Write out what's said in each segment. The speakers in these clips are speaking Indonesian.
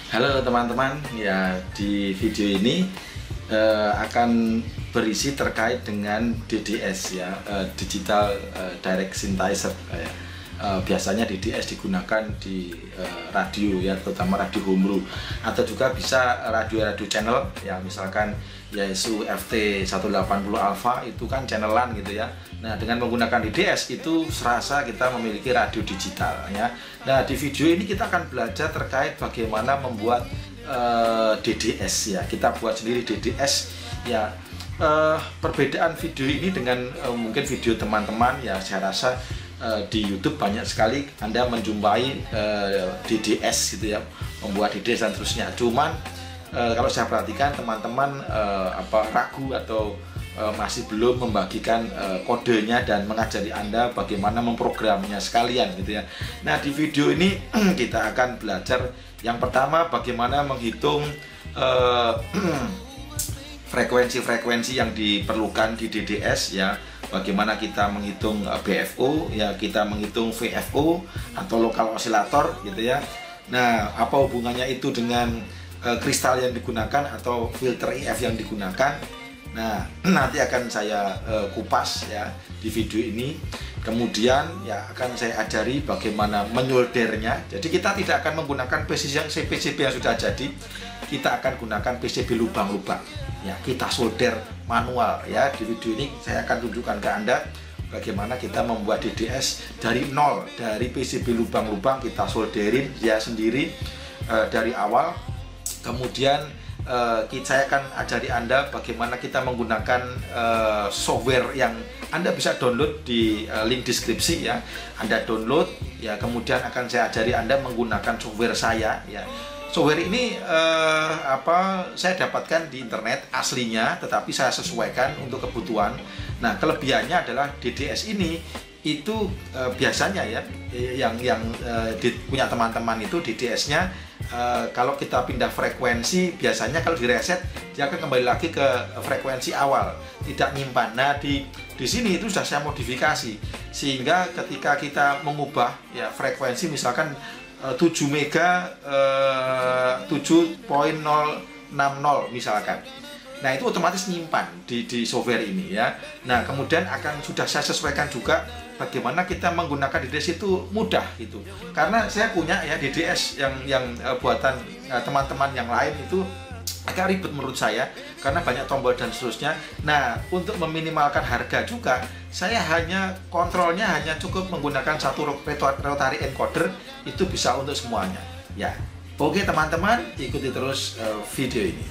Halo teman-teman, ya di video ini akan berisi terkait dengan DDS ya, Digital Direct Synthesizer ya. Biasanya DDS digunakan di radio ya, terutama radio homebrew, atau juga bisa radio-radio channel ya, misalkan yaitu FT 180 Alpha itu kan channelan gitu ya. Nah, dengan menggunakan DDS itu serasa kita memiliki radio digital ya. Nah, di video ini kita akan belajar terkait bagaimana membuat DDS ya. Kita buat sendiri DDS ya. Perbedaan video ini dengan mungkin video teman-teman ya, saya rasa di YouTube banyak sekali Anda menjumpai DDS gitu ya, membuat DDS dan terusnya. Cuman kalau saya perhatikan teman-teman ragu atau masih belum membagikan kodenya dan mengajari Anda bagaimana memprogramnya sekalian gitu ya. Nah, di video ini kita akan belajar yang pertama bagaimana menghitung frekuensi-frekuensi yang diperlukan di DDS ya. Bagaimana kita menghitung BFO ya, kita menghitung VFO atau lokal osilator gitu ya. Nah, apa hubungannya itu dengan kristal yang digunakan atau filter IF yang digunakan? Nah, nanti akan saya kupas ya di video ini. Kemudian ya akan saya ajari bagaimana menyoldernya. Jadi kita tidak akan menggunakan PCB yang sudah jadi. Kita akan gunakan PCB lubang-lubang. Ya, kita solder manual ya. Di video ini saya akan tunjukkan ke Anda bagaimana kita membuat DDS dari nol, dari PCB lubang-lubang kita solderin ya sendiri dari awal. Kemudian saya akan ajari Anda bagaimana kita menggunakan software yang Anda bisa download di link deskripsi ya. Anda download ya, kemudian akan saya ajari Anda menggunakan software saya ya. Software ini saya dapatkan di internet aslinya, tetapi saya sesuaikan untuk kebutuhan. Nah, kelebihannya adalah DDS ini itu biasanya ya yang punya teman-teman itu DDS-nya kalau kita pindah frekuensi, biasanya kalau direset dia akan kembali lagi ke frekuensi awal, tidak nyimpan. Nah, di sini itu sudah saya modifikasi sehingga ketika kita mengubah ya frekuensi misalkan 7 mega 7.060 misalkan. Nah, itu otomatis nyimpan di software ini ya. Nah, kemudian akan sudah saya sesuaikan juga bagaimana kita menggunakan DDS itu mudah gitu. Karena saya punya ya DDS yang buatan teman-teman yang lain itu agak ribet menurut saya karena banyak tombol dan seterusnya. Nah, untuk meminimalkan harga juga, saya kontrolnya hanya cukup menggunakan satu rotary encoder, itu bisa untuk semuanya. Ya, oke teman-teman, ikuti terus video ini.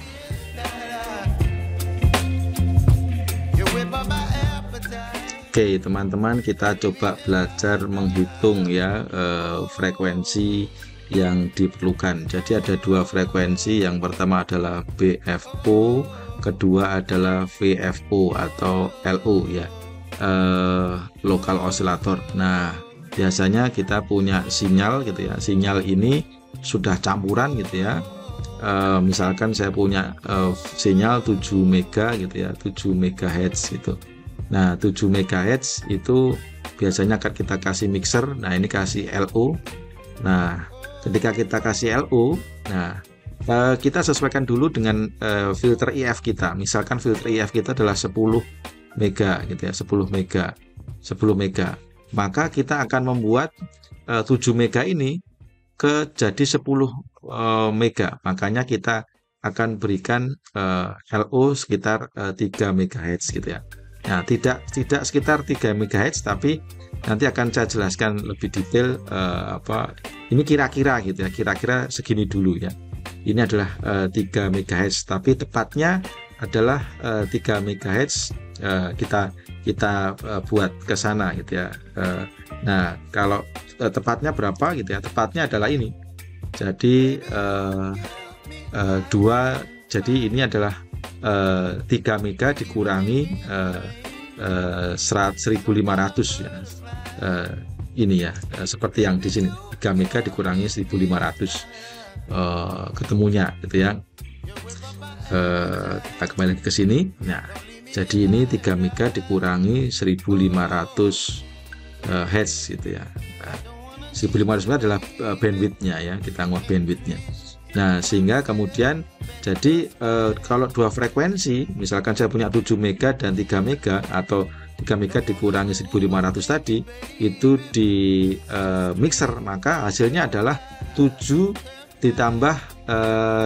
Oke teman-teman, kita coba belajar menghitung ya frekuensi yang diperlukan. Jadi ada dua frekuensi, yang pertama adalah BFO, kedua adalah VFO atau LO ya, lokal osilator. Nah, biasanya kita punya sinyal gitu ya, sinyal ini sudah campuran gitu ya. Misalkan saya punya sinyal 7 mega gitu ya, 7 MHz gitu. Nah, 7 MHz itu biasanya akan kita kasih mixer. Nah, ini kasih LO. Nah, ketika kita kasih LO, nah kita sesuaikan dulu dengan filter IF kita. Misalkan filter IF kita adalah 10 mega gitu ya, 10 mega. Maka kita akan membuat 7 mega ini jadi 10 mega. Makanya kita akan berikan LO sekitar 3 MHz gitu ya. Nah, tidak sekitar 3 MHz, tapi nanti akan saya jelaskan lebih detail ini kira-kira gitu ya, kira-kira segini dulu ya. Ini adalah 3 MHz, tapi tepatnya adalah 3 MHz kita buat ke sana gitu ya. Nah, kalau tepatnya berapa gitu ya? Tepatnya adalah ini. Jadi jadi ini adalah 3 mega dikurangi 1500 ya. Ini ya, seperti yang di sini 3 mega dikurangi 1500 ketemunya gitu ya. Kita kembali ke sini. Nah, jadi ini 3 mega dikurangi 1500 Hz gitu ya. Nah, 1500 adalah bandwidthnya ya, kita ngomong bandwidthnya. Nah, sehingga kemudian jadi kalau dua frekuensi, misalkan saya punya 7 mega dan 3 mega, atau 3 mega dikurangi 1500 tadi, itu di mixer, maka hasilnya adalah 7 ditambah 3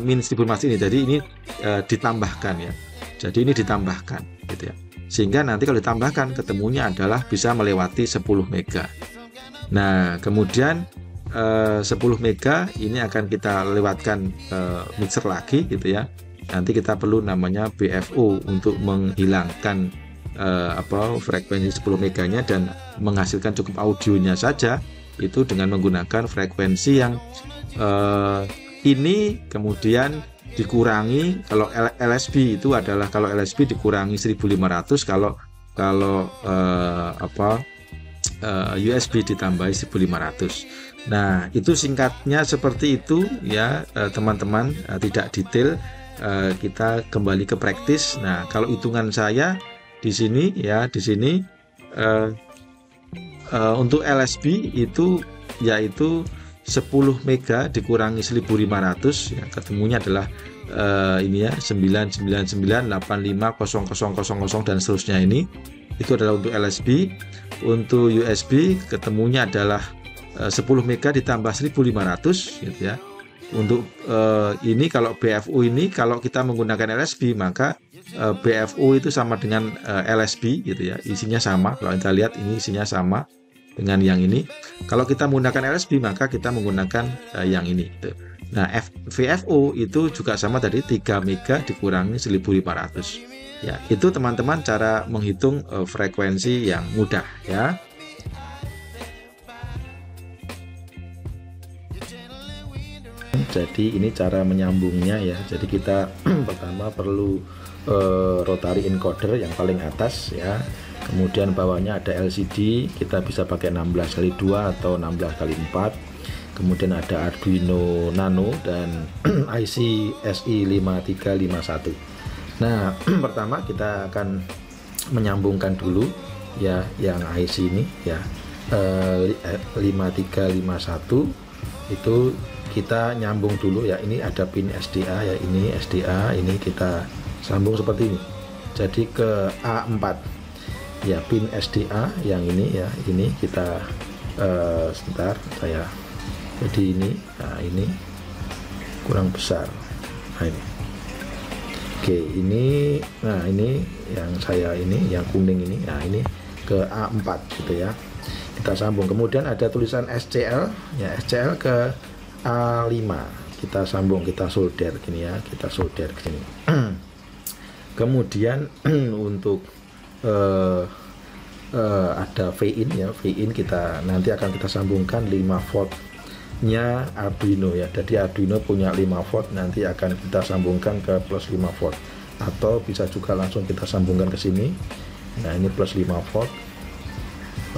min 1500 ini. Jadi ini ditambahkan ya. Jadi ini ditambahkan gitu ya. Sehingga nanti kalau ditambahkan ketemunya adalah bisa melewati 10 mega. Nah, kemudian 10 mega ini akan kita lewatkan mixer lagi gitu ya. Nanti kita perlu namanya BFO untuk menghilangkan frekuensi 10 meganya dan menghasilkan cukup audionya saja, itu dengan menggunakan frekuensi yang ini kemudian dikurangi. Kalau LSB itu adalah, kalau LSB dikurangi 1500, kalau USB ditambahi 1500. Nah, itu singkatnya seperti itu ya teman-teman, tidak detail. Kita kembali ke praktis. Nah, kalau hitungan saya di sini ya, di sini untuk LSB itu yaitu 10 mega dikurangi 1500 ya, ketemunya adalah ini ya 999850000 dan seterusnya. Ini itu adalah untuk LSB. Untuk USB ketemunya adalah 10 mega ditambah 1500 gitu ya. Untuk ini kalau BFO ini, kalau kita menggunakan LSB maka BFO itu sama dengan LSB gitu ya, isinya sama. Kalau kita lihat ini isinya sama dengan yang ini. Kalau kita menggunakan LSB maka kita menggunakan yang ini gitu. Nah, VFO itu juga sama tadi, 3 mega dikurangi 1500 ya. Itu teman-teman cara menghitung frekuensi yang mudah ya. Jadi ini cara menyambungnya ya. Jadi kita pertama perlu rotary encoder yang paling atas ya. Kemudian bawahnya ada LCD, kita bisa pakai 16x2 atau 16x4. Kemudian ada Arduino Nano dan IC SI5351. Nah, pertama kita akan menyambungkan dulu ya yang IC ini ya, 5351 itu kita nyambung dulu ya. Ini ada pin SDA ya, ini SDA, ini kita sambung seperti ini. Jadi ke A4 ya, pin SDA yang ini ya, ini kita sebentar saya, jadi ini, nah ini kurang besar. Nah ini, oke ini, nah ini yang saya ini, yang kuning ini, nah ini ke A4 gitu ya, kita sambung. Kemudian ada tulisan SCL ya, SCL ke A5 kita sambung, kita solder gini ya, kita solder gini. Kemudian untuk ada V-in ya, V-in kita nanti akan kita sambungkan 5 volt nya Arduino ya. Jadi Arduino punya 5 volt, nanti akan kita sambungkan ke plus 5 volt, atau bisa juga langsung kita sambungkan ke sini. Nah ini plus 5 volt.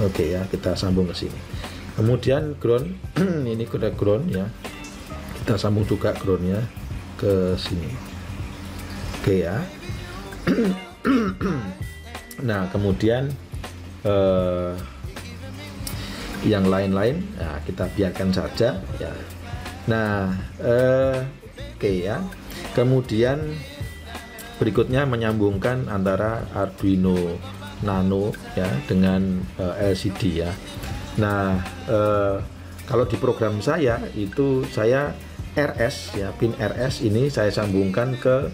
Oke ya, kita sambung ke sini. Kemudian ground ini sudah ground ya, kita sambung juga groundnya ke sini. Oke ya. Nah kemudian yang lain-lain nah, kita biarkan saja ya. Nah oke ya. Kemudian berikutnya menyambungkan antara Arduino Nano ya dengan LCD ya. Nah kalau di program saya itu saya RS ya, pin RS ini saya sambungkan ke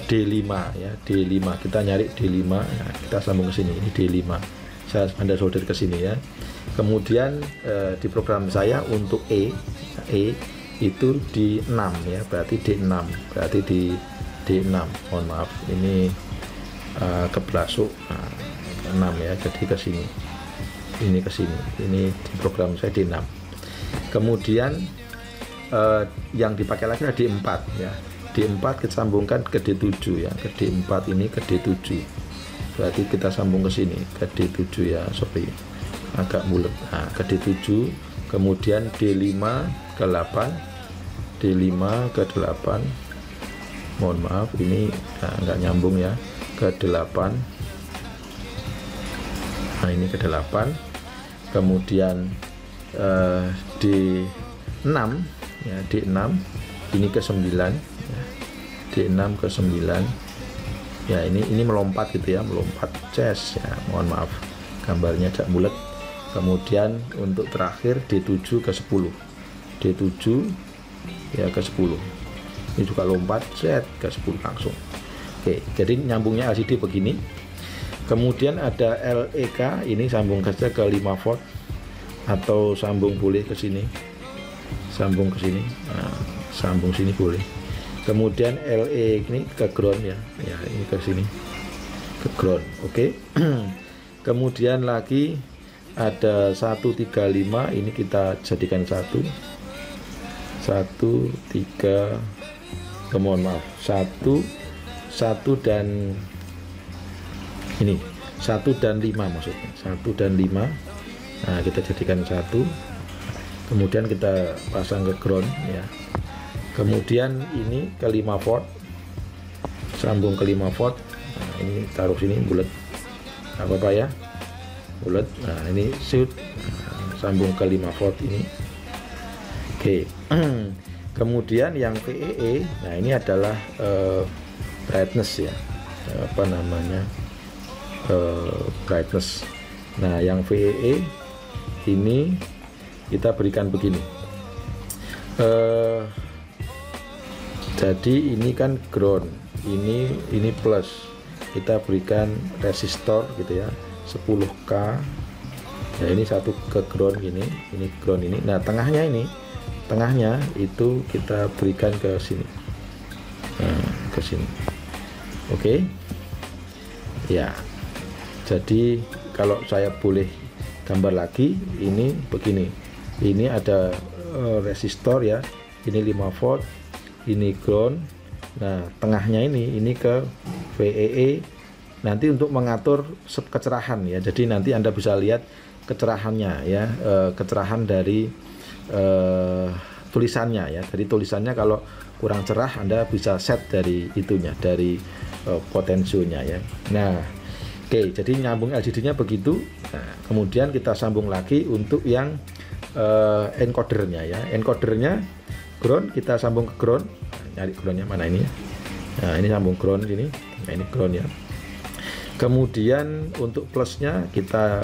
D5 ya, D5 kita nyari D5 ya, kita sambung ke sini, ini D5 saya Anda solder ke sini ya. Kemudian di program saya untuk E itu di 6 ya, berarti D6, berarti di D6, mohon maaf ini kebelasuk, nah, 6 ya, jadi ke sini, ini ke sini, ini di program saya D6. Kemudian yang dipakai lagi adalah D4 ya, D4 kita sambungkan ke D7 ya, ke D4 ini ke D7, berarti kita sambung ke sini ke D7 ya, sorry agak bulat. Nah, ke D7, kemudian D5 ke 8, D5 ke 8, mohon maaf ini nggak nyambung ya, ke 8. Nah ini ke 8, kemudian D6 ya, D6 ini ke 9 ya, D6 ke 9 ya, ini melompat gitu ya, melompat ces ya, mohon maaf gambarnya tidak bulat. Kemudian untuk terakhir D7 ke 10, D7 ya ke 10, ini juga lompat set ke 10 langsung. Oke, jadi nyambungnya LCD begini. Kemudian ada LEK, ini sambung saja ke 5 volt atau sambung boleh ke sini, sambung ke sini, nah, sambung sini boleh. Kemudian LE ini ke ground ya, ya ini ke sini ke ground. Oke. Kemudian lagi ada 135, ini kita jadikan 1 3, mohon maaf, 1 dan ini 1 dan 5 maksudnya, 1 dan 5. Nah, kita jadikan 1, kemudian kita pasang ke ground ya. Kemudian ini ke 5 volt, sambung ke 5 volt. Nah, ini taruh sini bulat, apa ya, bulat. Nah, ini shoot, sambung ke 5 volt ini. Oke. Kemudian yang VEE, nah ini adalah brightness ya, apa namanya, brightness. Nah, yang VEE ini kita berikan begini. Jadi ini kan ground, ini plus, kita berikan resistor gitu ya, 10K ya, ini satu ke ground gini, ini ground ini. Nah, tengahnya itu kita berikan ke sini, nah, ke sini. Oke ya, jadi kalau saya boleh gambar lagi, ini begini, ini ada resistor ya, ini 5 volt, ini ground. Nah, tengahnya ini ke VEE nanti untuk mengatur kecerahan ya. Jadi nanti Anda bisa lihat kecerahannya ya, kecerahan dari tulisannya ya. Dari tulisannya kalau kurang cerah, Anda bisa set dari itunya, dari potensionya ya. Nah, oke, jadi nyambung LCD-nya begitu. Nah, kemudian kita sambung lagi untuk yang encodernya ya. Encodernya ground, kita sambung ke ground. Nah, nyari groundnya mana ini ya. Nah, ini sambung ground sini. Nah, ini ground ya. Kemudian untuk plusnya kita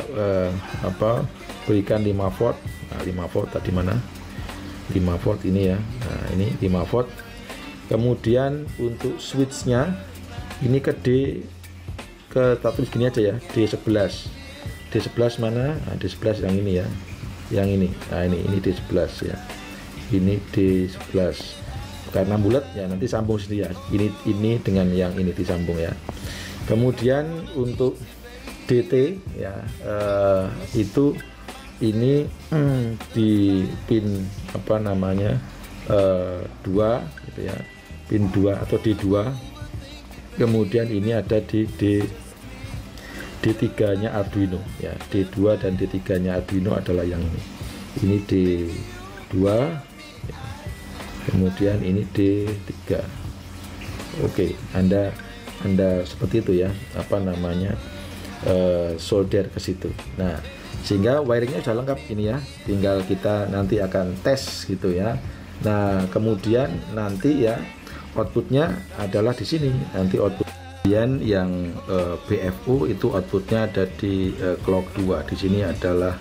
berikan 5 volt. Nah, 5 volt tadi mana? 5 volt ini ya. Nah, ini 5 volt. Kemudian untuk switchnya ini ke D, ke tulis gini aja ya, D11. D11 mana? Nah, D11 yang ini ya. Yang ini. Nah, ini D11 ya. Ini D11. Karena bulat ya, nanti sambung sendiri ya. Ini dengan yang ini disambung ya. Kemudian untuk DT ya, itu ini di pin apa namanya 2 gitu ya, pin 2 atau D2. Kemudian ini ada di D3 nya Arduino ya, D2 dan D3 nya Arduino adalah yang ini D2 ya. Kemudian ini D3. Oke, Anda seperti itu ya, apa namanya, solder ke situ. Nah, sehingga wiringnya sudah lengkap ini ya, tinggal kita nanti akan tes gitu ya. Nah, kemudian nanti ya outputnya adalah di sini, nanti output yang BFO itu outputnya ada di clock 2. Di sini adalah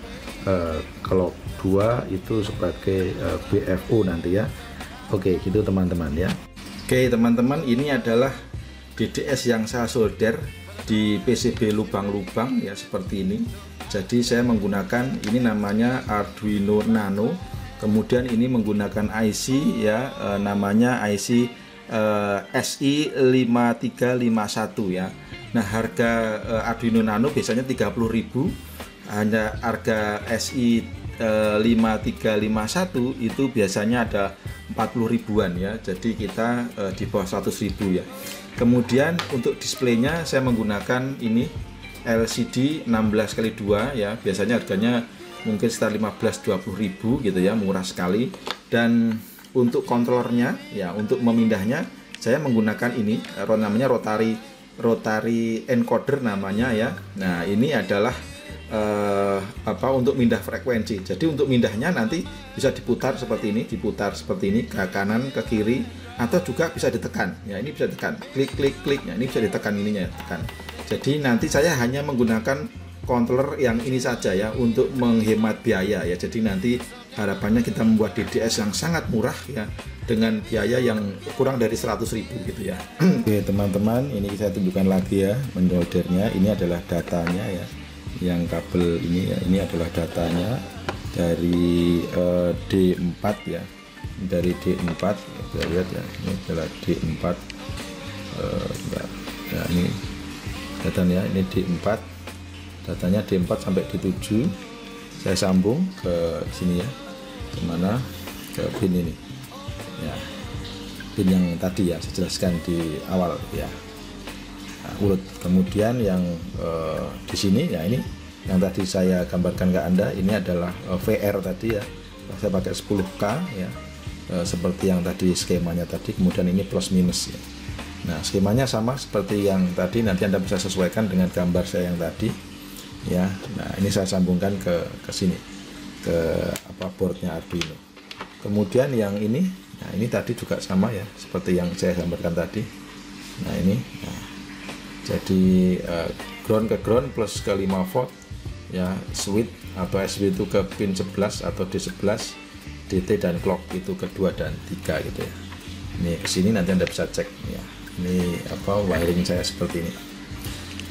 clock 2 itu sebagai BFO nanti ya. Oke, gitu teman-teman ya. Oke teman-teman, ini adalah DDS yang saya solder di PCB lubang-lubang ya, seperti ini. Jadi saya menggunakan ini namanya Arduino Nano, kemudian ini menggunakan IC ya, namanya IC SI5351 ya. Nah, harga Arduino Nano biasanya 30.000, hanya harga SI 5351 itu biasanya ada 40 ribuan ya. Jadi kita di bawah 100.000 ya. Kemudian untuk displaynya saya menggunakan ini LCD 16x2 ya, biasanya harganya mungkin sekitar 15-20 ribu gitu ya, murah sekali. Dan untuk kontrolernya ya, untuk memindahnya saya menggunakan ini namanya rotary encoder namanya ya. Nah, ini adalah untuk mindah frekuensi. Jadi untuk mindahnya nanti bisa diputar seperti ini, ke kanan, ke kiri, atau juga bisa ditekan. Ya, ini bisa ditekan, klik klik klik. Ya, ini bisa ditekan ininya, tekan. Jadi nanti saya hanya menggunakan controller yang ini saja ya untuk menghemat biaya ya. Jadi nanti harapannya kita membuat DDS yang sangat murah ya dengan biaya yang kurang dari 100.000 gitu ya. Oke teman-teman, ini saya tunjukkan lagi ya menoldernya. Ini adalah datanya ya, yang kabel ini ya, ini adalah datanya dari D4 ya, dari D4 kita lihat ya, ini adalah D4 ya, ini datanya, ini D4 datanya, D4 sampai D7. Saya sambung ke sini ya, kemana, ke pin ini ya, pin yang tadi ya saya jelaskan di awal ya. Nah, urut. Kemudian yang di sini ya, ini yang tadi saya gambarkan ke Anda, ini adalah VR tadi ya, saya pakai 10K ya, seperti yang tadi skemanya tadi. Kemudian ini plus minus ya. Nah skemanya sama seperti yang tadi, nanti Anda bisa sesuaikan dengan gambar saya yang tadi ya. Nah ini saya sambungkan ke sini, ke boardnya Arduino. Kemudian yang ini, nah ini tadi juga sama ya seperti yang saya gambarkan tadi. Nah ini, nah, jadi ground ke ground plus ke 5 volt ya, switch atau SW itu ke pin 11 atau D11, DT dan clock itu ke 2 dan 3 gitu ya. Ini kesini nanti Anda bisa cek ya. Ini wiring saya seperti ini.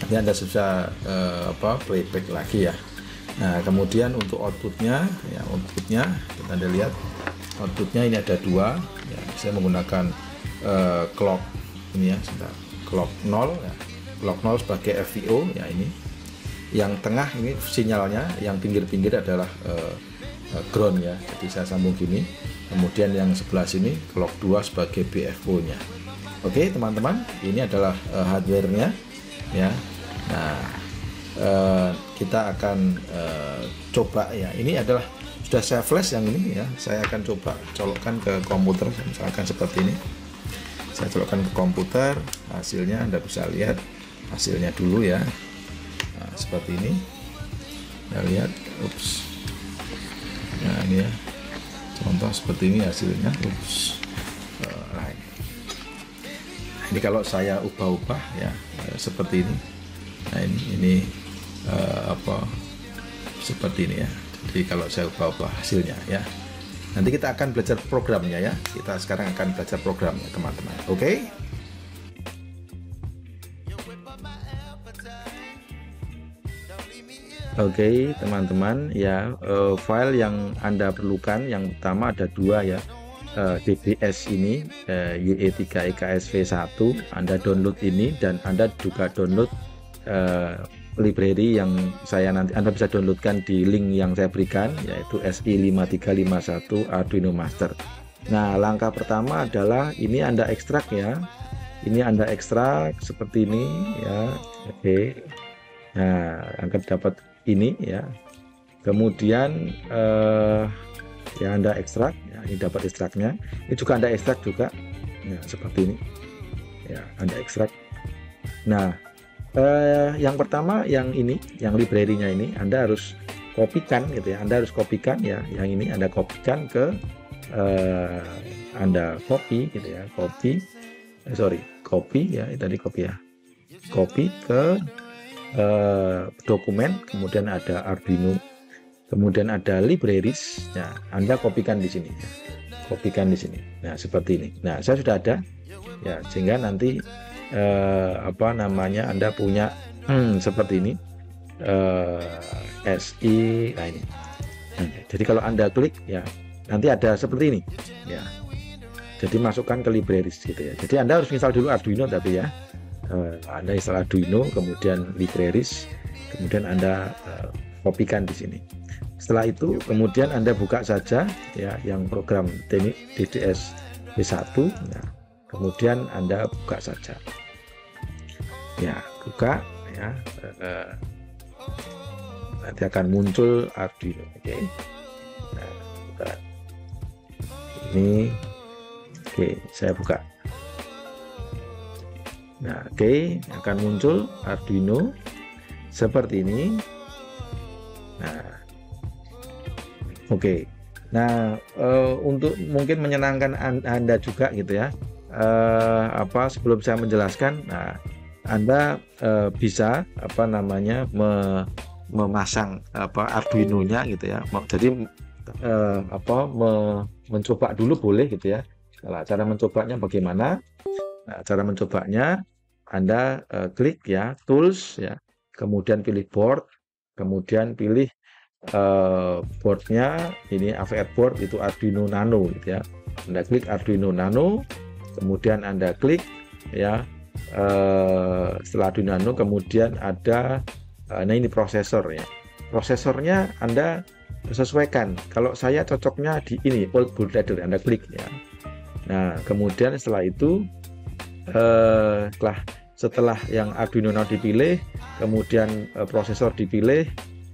Nanti Anda bisa playback lagi ya. Nah kemudian untuk outputnya ya, outputnya kita Anda lihat outputnya ini ada 2 ya. Saya menggunakan clock ini ya, sebentar, clock 0 ya, clock 0 sebagai FVO ya. Ini yang tengah ini sinyalnya, yang pinggir-pinggir adalah ground ya. Jadi saya sambung gini. Kemudian yang sebelah sini clock 2 sebagai BFO nya. Oke teman-teman, ini adalah hardware-nya ya. Nah kita akan coba ya, ini adalah sudah saya flash yang ini ya. Saya akan coba colokkan ke komputer, misalkan seperti ini. Saya colokkan ke komputer, hasilnya Anda bisa lihat hasilnya dulu ya. Nah, seperti ini. Kita lihat, ups. Nah ini ya, contoh seperti ini hasilnya. Ups. Ini kalau saya ubah-ubah ya seperti ini. Nah ini seperti ini ya. Jadi kalau saya ubah-ubah hasilnya ya. Nanti kita akan belajar programnya ya. Kita sekarang akan belajar programnya teman-teman. Oke? Oke teman-teman ya, file yang Anda perlukan yang pertama ada 2 ya. DDS ini YE3 EKSV1, Anda download ini, dan Anda juga download library yang nanti Anda bisa downloadkan di link yang saya berikan, yaitu SI5351 Arduino Master. Nah langkah pertama adalah ini Anda ekstrak ya, ini Anda ekstrak seperti ini ya. Oke, nah akan dapat ini ya. Kemudian ya Anda ekstrak ya, ini dapat ekstraknya. Ini juga Anda ekstrak juga ya, seperti ini ya, Anda ekstrak. Nah yang pertama yang ini, yang library-nya ini Anda harus kopikan gitu ya. Anda harus kopikan ya, yang ini Anda kopikan ke Anda copy gitu ya, copy ya, tadi copy ya, copy ke dokumen. Kemudian ada Arduino, kemudian ada libraries ya, Anda kopikan di sini ya. Kopikan di sini. Nah seperti ini. Nah saya sudah ada ya, sehingga nanti Anda punya seperti ini SI. Nah ini. Jadi kalau Anda klik ya, nanti ada seperti ini ya. Jadi masukkan ke libraries gitu ya. Jadi Anda harus install dulu Arduino tapi ya. Anda install Arduino, kemudian libraries, kemudian Anda kopikan di sini. Setelah itu kemudian Anda buka saja ya yang program DDS B1 ya. Kemudian Anda buka saja ya, buka ya, nanti akan muncul Arduino. Oke. Nah, buka ini. Oke, saya buka. Nah, oke, akan muncul Arduino seperti ini Nah, oke. Nah, untuk mungkin menyenangkan Anda juga gitu ya. Sebelum saya menjelaskan, nah, Anda bisa memasang Arduino-nya gitu ya. Jadi mencoba dulu boleh gitu ya. Kalau cara mencobanya bagaimana? Nah, cara mencobanya Anda klik ya tools ya, kemudian pilih board, kemudian pilih boardnya ini AVR board itu Arduino Nano gitu ya. Anda klik Arduino Nano, kemudian Anda klik ya setelah Arduino Nano, kemudian ada nah ini prosesor ya. Prosesornya Anda sesuaikan. Kalau saya cocoknya di ini old bootloader, Anda klik ya. Nah, kemudian setelah itu setelah yang Arduino Nano dipilih, kemudian prosesor dipilih,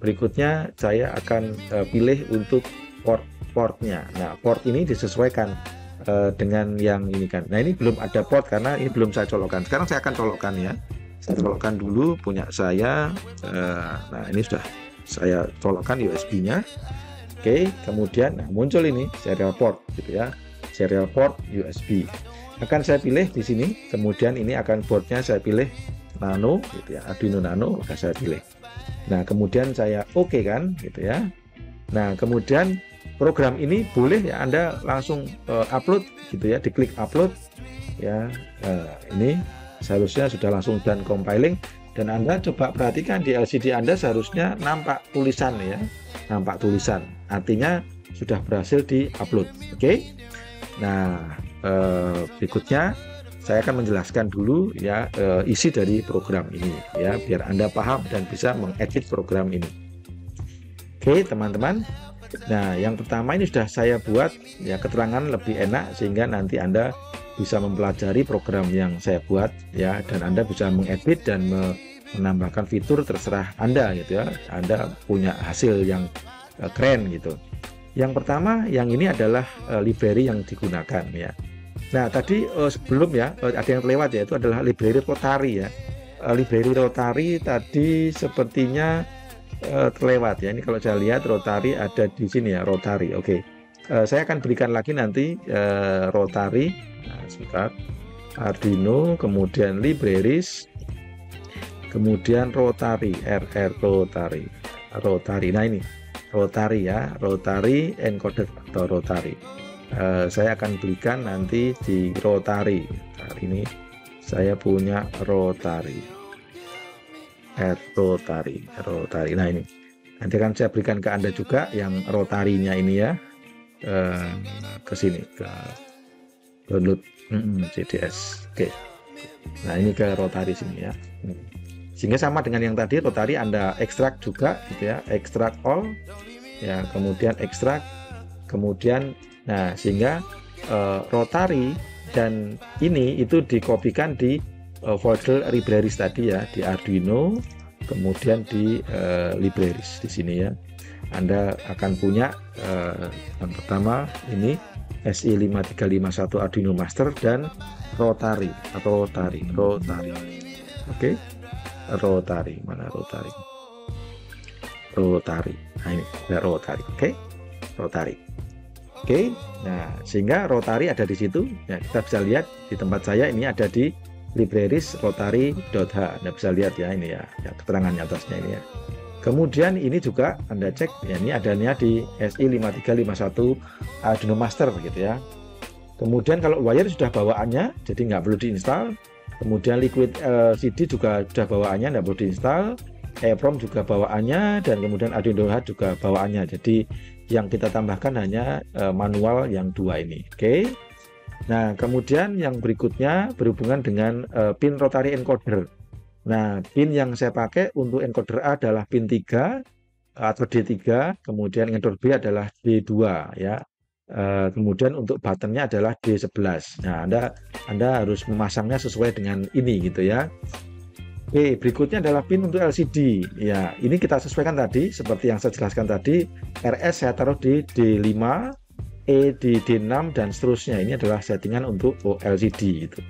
berikutnya saya akan pilih untuk portnya. Nah, port ini disesuaikan dengan yang ini kan. Nah, ini belum ada port karena ini belum saya colokkan. Sekarang saya akan colokkan ya. Saya colokkan dulu punya saya. Nah, ini sudah saya colokkan USB-nya. Oke, kemudian muncul ini serial port gitu ya. Serial port USB. Akan saya pilih di sini. Kemudian ini akan boardnya saya pilih Nano gitu ya, Arduino Nano, akan saya pilih. Nah, kemudian saya oke kan gitu ya. Nah, kemudian program ini boleh ya Anda langsung upload gitu ya, diklik upload ya. Ini seharusnya sudah langsung dan compiling, dan Anda coba perhatikan di LCD Anda seharusnya nampak tulisan ya, nampak tulisan, artinya sudah berhasil di-upload. Oke. Nah, berikutnya saya akan menjelaskan dulu ya isi dari program ini ya, biar Anda paham dan bisa mengedit program ini. Oke, teman-teman. Nah, yang pertama ini sudah saya buat ya, keterangan lebih enak sehingga nanti Anda bisa mempelajari program yang saya buat ya, dan Anda bisa mengedit dan menambahkan fitur terserah Anda gitu ya. Anda punya hasil yang keren gitu. Yang pertama, yang ini adalah library yang digunakan ya. Nah, tadi sebelum ya ada yang terlewat ya, itu adalah library Rotary ya. Library Rotary tadi sepertinya terlewat ya. Ini kalau saya lihat Rotary ada di sini ya, Rotary. Oke. Saya akan berikan lagi nanti Rotary. Nah, sebentar. Arduino, kemudian libraries, kemudian Rotary, Rotary. Rotary. Nah, ini Rotary ya, Rotary encoder atau Rotary. Saya akan berikan nanti di Rotary. Hari ini saya punya Rotary. Rotary. Nah, ini nanti akan saya berikan ke Anda juga yang Rotary-nya ini ya. Ke sini ke download CDS. Oke. Nah, ini ke Rotary sini ya. Sehingga sama dengan yang tadi Rotary Anda ekstrak juga gitu ya, ekstrak all ya, kemudian ekstrak, kemudian nah sehingga Rotary dan ini itu dikopikan di folder libraries tadi ya, di Arduino, kemudian di libraries di sini ya. Anda akan punya yang pertama ini SI5351 Arduino Master dan Rotary atau Rotary. Oke. Rotary, mana Rotary? Rotary. Nah, ini ada Rotary. Oke. Rotary. Oke. Nah, sehingga Rotary ada di situ. Nah, kita bisa lihat di tempat saya ini ada di libraries rotary.h. Anda bisa lihat ya ini ya, keterangannya atasnya ini ya. Kemudian ini juga Anda cek ya, ini adanya di SI5351 Arduino Master gitu ya. Kemudian kalau wire sudah bawaannya, jadi nggak perlu diinstal. Kemudian liquid LCD juga sudah bawaannya, tidak perlu diinstal. EEPROM juga bawaannya, dan kemudian Arduino H juga bawaannya. Jadi yang kita tambahkan hanya manual yang dua ini. Oke. Nah, kemudian yang berikutnya berhubungan dengan pin Rotary encoder. Nah, pin yang saya pakai untuk encoder A adalah pin 3 atau D3, kemudian encoder B adalah D2 ya. Kemudian untuk buttonnya adalah D11. Nah, Anda harus memasangnya sesuai dengan ini gitu ya. Oke, berikutnya adalah pin untuk LCD. Ya, ini kita sesuaikan tadi seperti yang saya jelaskan tadi. RS saya taruh di D5, E di D6 dan seterusnya. Ini adalah settingan untuk LCD gitu.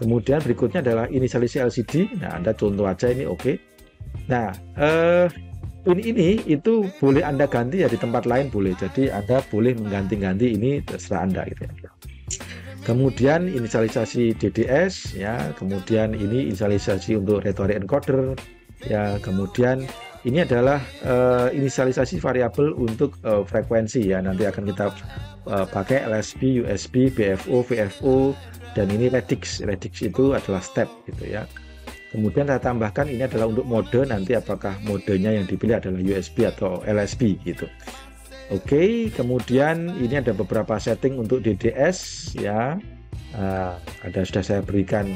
Kemudian berikutnya adalah inisialisasi LCD. Nah, Anda contoh aja ini oke. Nah, ini itu boleh Anda ganti ya di tempat lain boleh. Jadi Anda boleh mengganti-ganti, ini terserah Anda gitu ya. Kemudian inisialisasi DDS ya, kemudian ini inisialisasi untuk rhetoric encoder ya, kemudian ini adalah inisialisasi variabel untuk frekuensi ya. Nanti akan kita pakai LSB, USB, BFO, VFO, dan ini Radix. Radix itu adalah step gitu ya. Kemudian saya tambahkan ini adalah untuk mode, nanti apakah modenya yang dipilih adalah USB atau LSB gitu. Oke, kemudian ini ada beberapa setting untuk DDS ya. Sudah saya berikan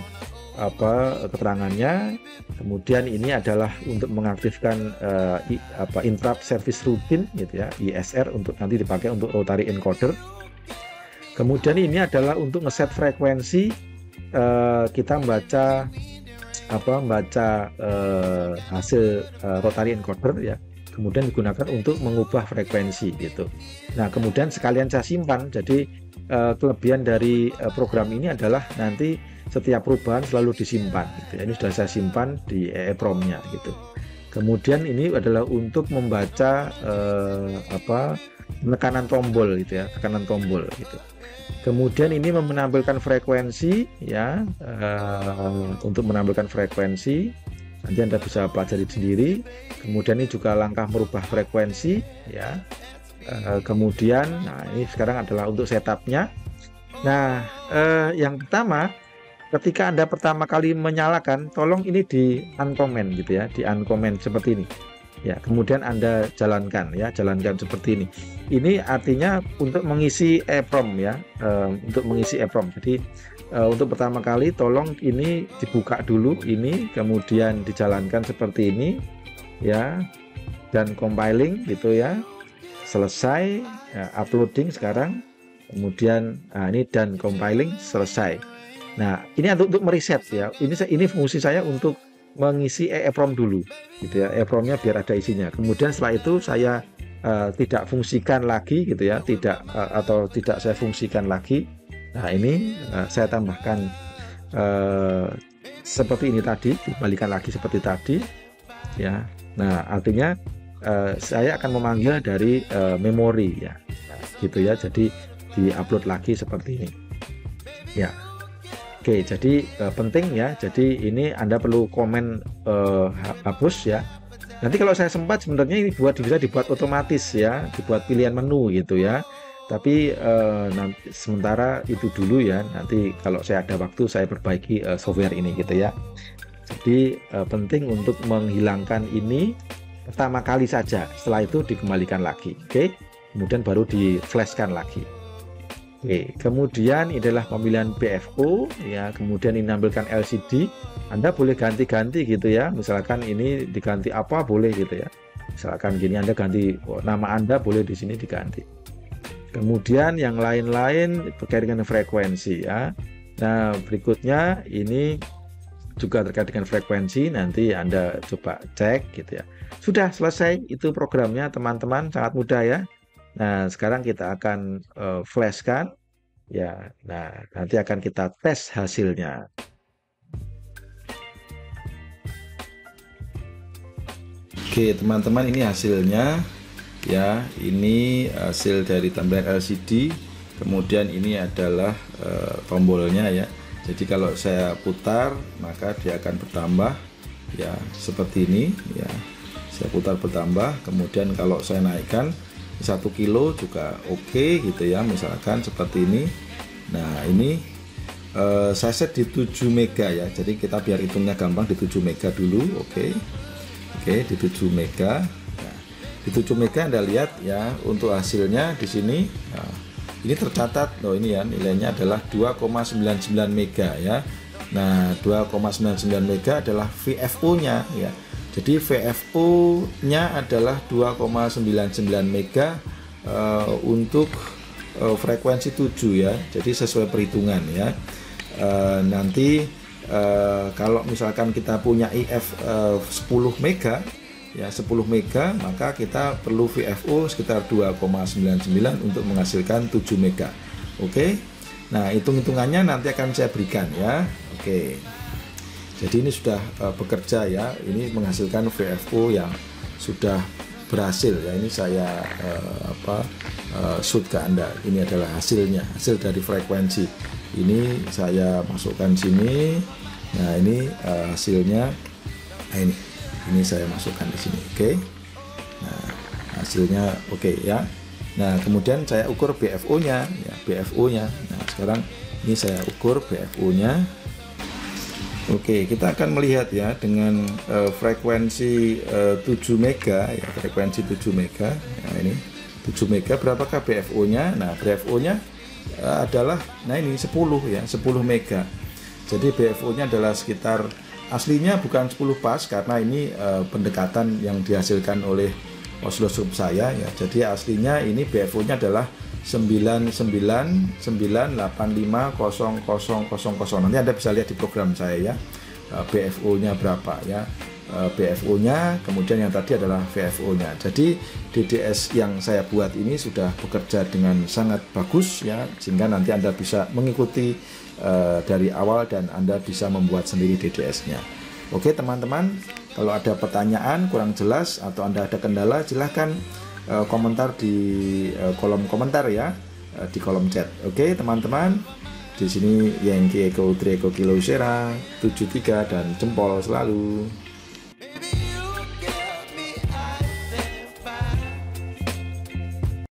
keterangannya. Kemudian ini adalah untuk mengaktifkan interrupt service routine gitu ya, ISR, untuk nanti dipakai untuk rotary encoder. Kemudian ini adalah untuk ngeset frekuensi, kita membaca hasil rotary encoder ya, kemudian digunakan untuk mengubah frekuensi gitu. Nah, kemudian sekalian saya simpan. Jadi kelebihan dari program ini adalah nanti setiap perubahan selalu disimpan gitu. Ini sudah saya simpan di EEPROM-nya gitu. Kemudian ini adalah untuk membaca penekanan tombol gitu ya, tekanan tombol gitu. Kemudian ini menampilkan frekuensi ya, untuk menampilkan frekuensi nanti Anda bisa pelajari sendiri. Kemudian ini juga langkah merubah frekuensi ya. Kemudian ini sekarang adalah untuk setupnya. Nah, yang pertama, ketika Anda pertama kali menyalakan, tolong ini di uncomment gitu ya, di uncomment seperti ini ya. Kemudian Anda jalankan ya, jalankan seperti ini. Ini artinya untuk mengisi EEPROM ya, untuk mengisi EEPROM. Jadi untuk pertama kali tolong ini dibuka dulu ini, kemudian dijalankan seperti ini ya, dan compiling gitu ya. Selesai ya, uploading sekarang, kemudian ini dan compiling selesai. Nah, ini untuk mereset ya. Ini fungsi saya untuk mengisi EEPROM dulu gitu ya, EEPROM-nya biar ada isinya. Kemudian setelah itu saya tidak fungsikan lagi gitu ya, tidak saya fungsikan lagi. Nah, ini saya tambahkan seperti ini tadi, dikembalikan lagi seperti tadi ya. Nah, artinya saya akan memanggil dari memori ya, nah, gitu ya. Jadi diupload lagi seperti ini ya. Oke, jadi penting ya. Jadi ini Anda perlu komen hapus ya. Nanti kalau saya sempat sebenarnya ini bisa dibuat otomatis ya, dibuat pilihan menu gitu ya. Tapi nanti sementara itu dulu ya. Nanti kalau saya ada waktu saya perbaiki software ini gitu ya. Jadi penting untuk menghilangkan ini pertama kali saja. Setelah itu dikembalikan lagi. Oke. Kemudian baru di flashkan lagi. Oke, kemudian ini adalah pemilihan BFO ya, kemudian ini menampilkan LCD. Anda boleh ganti-ganti gitu ya. Misalkan ini diganti apa boleh gitu ya. Misalkan gini Anda ganti nama Anda, boleh di sini diganti. Kemudian yang lain-lain terkait dengan frekuensi ya. Nah, berikutnya ini juga terkait dengan frekuensi, nanti Anda coba cek gitu ya. Sudah selesai itu programnya teman-teman, sangat mudah ya. Nah, sekarang kita akan flashkan ya. Nah, nanti akan kita tes hasilnya. Oke, teman-teman, ini hasilnya ya. Ini hasil dari tampilan LCD. Kemudian ini adalah tombolnya ya. Jadi kalau saya putar maka dia akan bertambah ya, seperti ini ya. Saya putar bertambah. Kemudian kalau saya naikkan 1 kilo juga oke gitu ya, misalkan seperti ini. Nah, ini saya set di 7 mega ya, jadi kita biar hitungnya gampang di 7 mega dulu. Oke, di 7 mega. Nah, di 7 mega Anda lihat ya, untuk hasilnya di sini nah, ini tercatat ini ya, nilainya adalah 2,99 mega ya. Nah, 2,99 mega adalah VFO nya ya. Jadi VFO-nya adalah 2,99 mega untuk frekuensi 7 ya. Jadi sesuai perhitungan ya. Nanti kalau misalkan kita punya IF 10 mega ya, 10 mega, maka kita perlu VFO sekitar 2,99 untuk menghasilkan 7 mega. Oke. Nah, hitung-hitungannya nanti akan saya berikan ya. Oke. Jadi ini sudah bekerja ya, ini menghasilkan VFO yang sudah berhasil ya. Ini saya shoot ke Anda. Ini adalah hasilnya, hasil dari frekuensi. Ini saya masukkan sini. Nah, ini hasilnya. Nah, ini saya masukkan di sini. Oke. Nah, hasilnya oke ya. Nah, kemudian saya ukur BFO-nya ya, BFO-nya. Nah, sekarang ini saya ukur BFO-nya. Oke, kita akan melihat ya dengan frekuensi 7 mega ya, frekuensi 7 mega. Nah, ini 7 mega berapakah BFO-nya? Nah, BFO-nya adalah ini 10 ya, 10 mega. Jadi BFO-nya adalah sekitar, aslinya bukan 10 pas karena ini pendekatan yang dihasilkan oleh osiloskop saya ya. Jadi aslinya ini BFO-nya adalah 999850000. Nanti Anda bisa lihat di program saya ya, BFO-nya berapa ya, BFO-nya, kemudian yang tadi adalah VFO-nya. Jadi DDS yang saya buat ini sudah bekerja dengan sangat bagus ya, sehingga nanti Anda bisa mengikuti dari awal dan Anda bisa membuat sendiri DDS-nya. Oke teman-teman, kalau ada pertanyaan kurang jelas atau Anda ada kendala, silahkan komentar di kolom komentar ya, di kolom chat. Oke teman-teman, di sini Yankee Echo 3 Echo Kilo Sierra 73 dan jempol selalu.